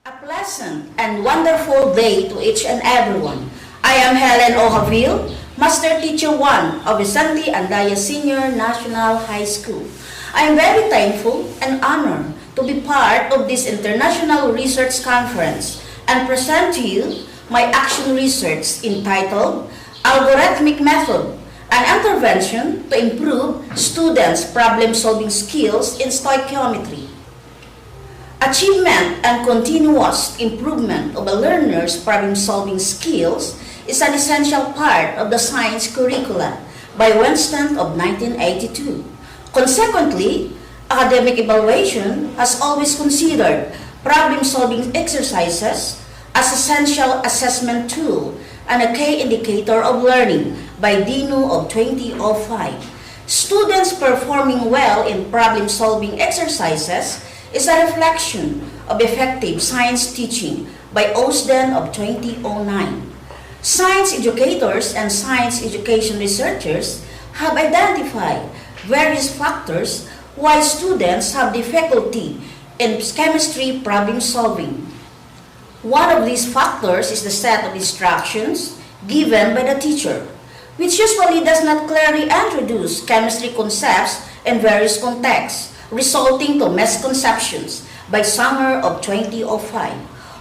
A pleasant and wonderful day to each and everyone. I am Helen o Javil, Master Teacher 1 of VICENTE ANDAYA Senior National High School. I am very thankful and honored to be part of this international research conference and present to you my action research entitled Algorithmic Method, an intervention to improve students' problem-solving skills in stoichiometry. Achievement and continuous improvement of a learner's problem-solving skills is an essential part of the science curricula by VICENTE of 1982. Consequently, academic evaluation has always considered problem-solving exercises as essential assessment tool and a key indicator of learning by Dino of 2005. Students performing well in problem-solving exercises is a reflection of effective science teaching by Osden of 2009. Science educators and science education researchers have identified various factors why students have difficulty in chemistry problem solving. One of these factors is the set of instructions given by the teacher, which usually does not clearly introduce chemistry concepts in various contexts, resulting to misconceptions by summer of 2005.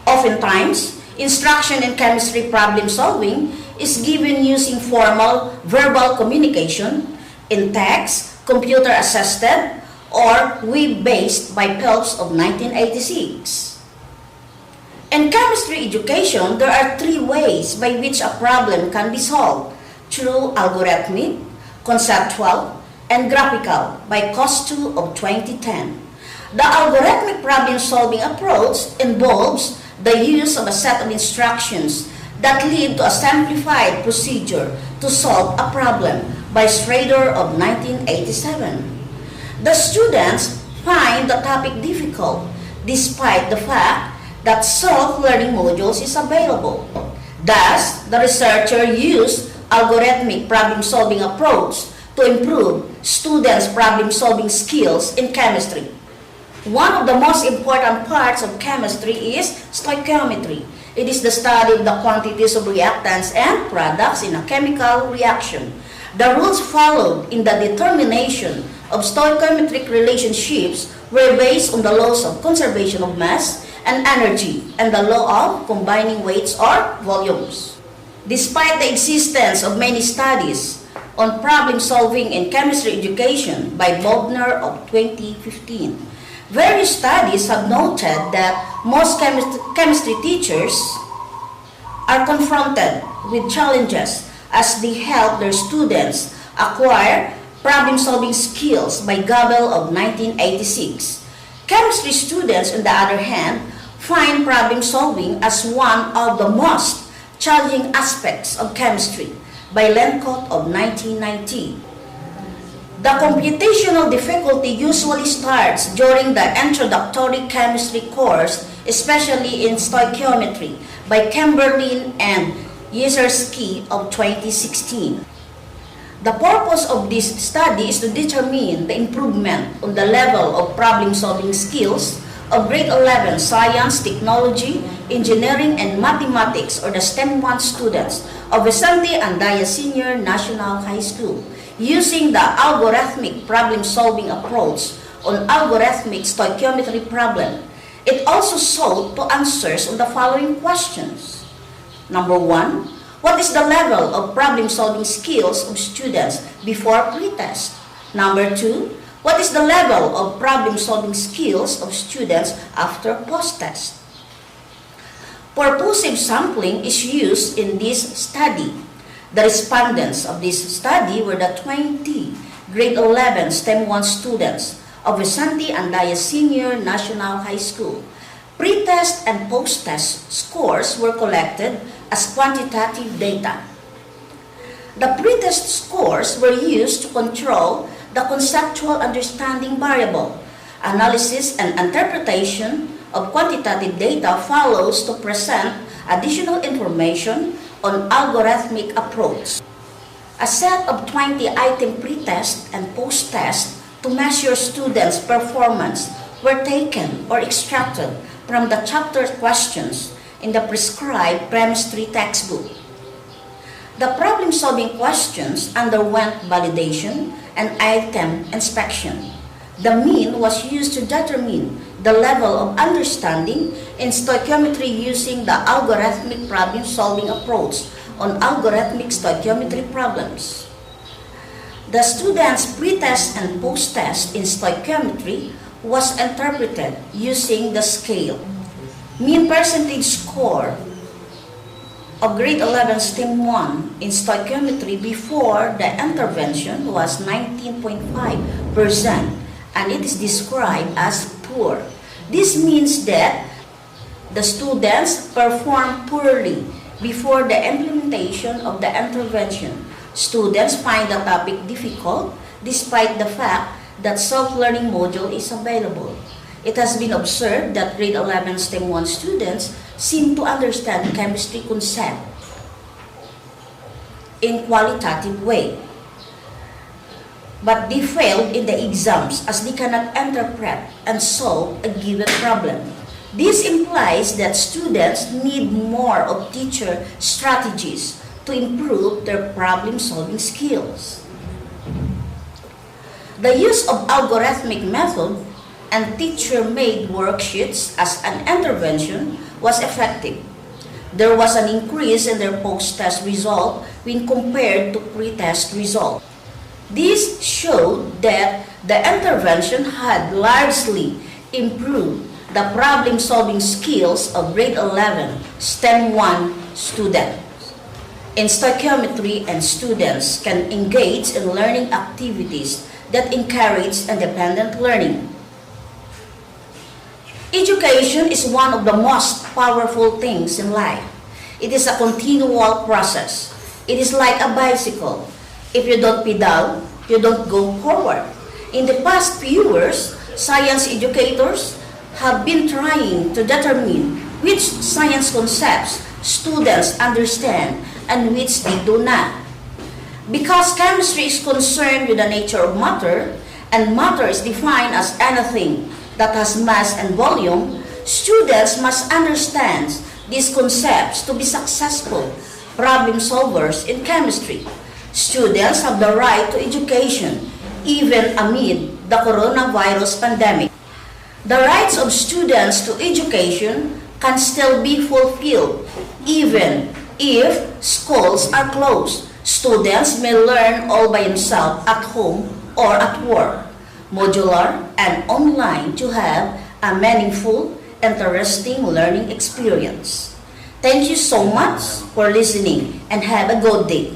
Oftentimes, instruction in chemistry problem solving is given using formal verbal communication, in text, computer-assisted, or web-based by Phelps of 1986. In chemistry education, there are three ways by which a problem can be solved: through algorithmic, conceptual, and graphical by Costu of 2010. The algorithmic problem-solving approach involves the use of a set of instructions that lead to a simplified procedure to solve a problem by Schrader of 1987. The students find the topic difficult despite the fact that self-learning modules is available. Thus, the researcher used algorithmic problem-solving approach to improve students' problem-solving skills in chemistry. One of the most important parts of chemistry is stoichiometry. It is the study of the quantities of reactants and products in a chemical reaction. The rules followed in the determination of stoichiometric relationships were based on the laws of conservation of mass and energy and the law of combining weights or volumes. Despite the existence of many studies on problem-solving in chemistry education by Bogner of 2015, various studies have noted that most chemistry teachers are confronted with challenges as they help their students acquire problem-solving skills by Javil of 1986. Chemistry students, on the other hand, find problem-solving as one of the most challenging aspects of chemistry by Lenkot of 1990. The computational difficulty usually starts during the introductory chemistry course, especially in stoichiometry by Chamberlain and Yezerski of 2016. The purpose of this study is to determine the improvement on the level of problem-solving skills of grade 11 science, technology, engineering, and mathematics, or the STEM 1 students of VICENTE ANDAYA Senior National High School, using the algorithmic problem-solving approach on algorithmic stoichiometry problem. It also sought to answers on the following questions. Number 1, what is the level of problem-solving skills of students before pretest? Number 2, what is the level of problem-solving skills of students after post-test? Purposive sampling is used in this study. The respondents of this study were the 20 grade 11 STEM 1 students of VICENTE ANDAYA Senior National High School. Pre-test and post-test scores were collected as quantitative data. The pre-test scores were used to control the conceptual understanding variable. Analysis and interpretation of quantitative data follows to present additional information on algorithmic approach. A set of 20-item pre-test and post-test to measure students' performance were taken or extracted from the chapter questions in the prescribed premise 3 textbook. The problem-solving questions underwent validation and item inspection. The mean was used to determine the level of understanding in stoichiometry using the algorithmic problem-solving approach on algorithmic stoichiometry problems. The students' pretest and post-test in stoichiometry was interpreted using the scale. Mean percentage score of grade 11 STEM 1 in stoichiometry before the intervention was 19.5%, and it is described as poor. This means that the students performed poorly before the implementation of the intervention. Students find the topic difficult despite the fact that self-learning module is available. It has been observed that grade 11 STEM 1 students seem to understand chemistry concept in qualitative way, but they failed in the exams as they cannot interpret and solve a given problem. This implies that students need more of teacher strategies to improve their problem-solving skills. The use of algorithmic method and teacher-made worksheets as an intervention was effective. There was an increase in their post-test result when compared to pre-test result. This showed that the intervention had largely improved the problem-solving skills of grade 11 STEM 1 students. In stoichiometry, and students can engage in learning activities that encourage independent learning. Education is one of the most powerful things in life. It is a continual process. It is like a bicycle. If you don't pedal, you don't go forward. In the past few years, science educators have been trying to determine which science concepts students understand and which they do not. Because chemistry is concerned with the nature of matter, and matter is defined as anything that has mass and volume, students must understand these concepts to be successful problem solvers in chemistry. Students have the right to education even amid the coronavirus pandemic. The rights of students to education can still be fulfilled even if schools are closed. Students may learn all by themselves at home or at work, modular and online, to have a meaningful, interesting learning experience. Thank you so much for listening and have a good day.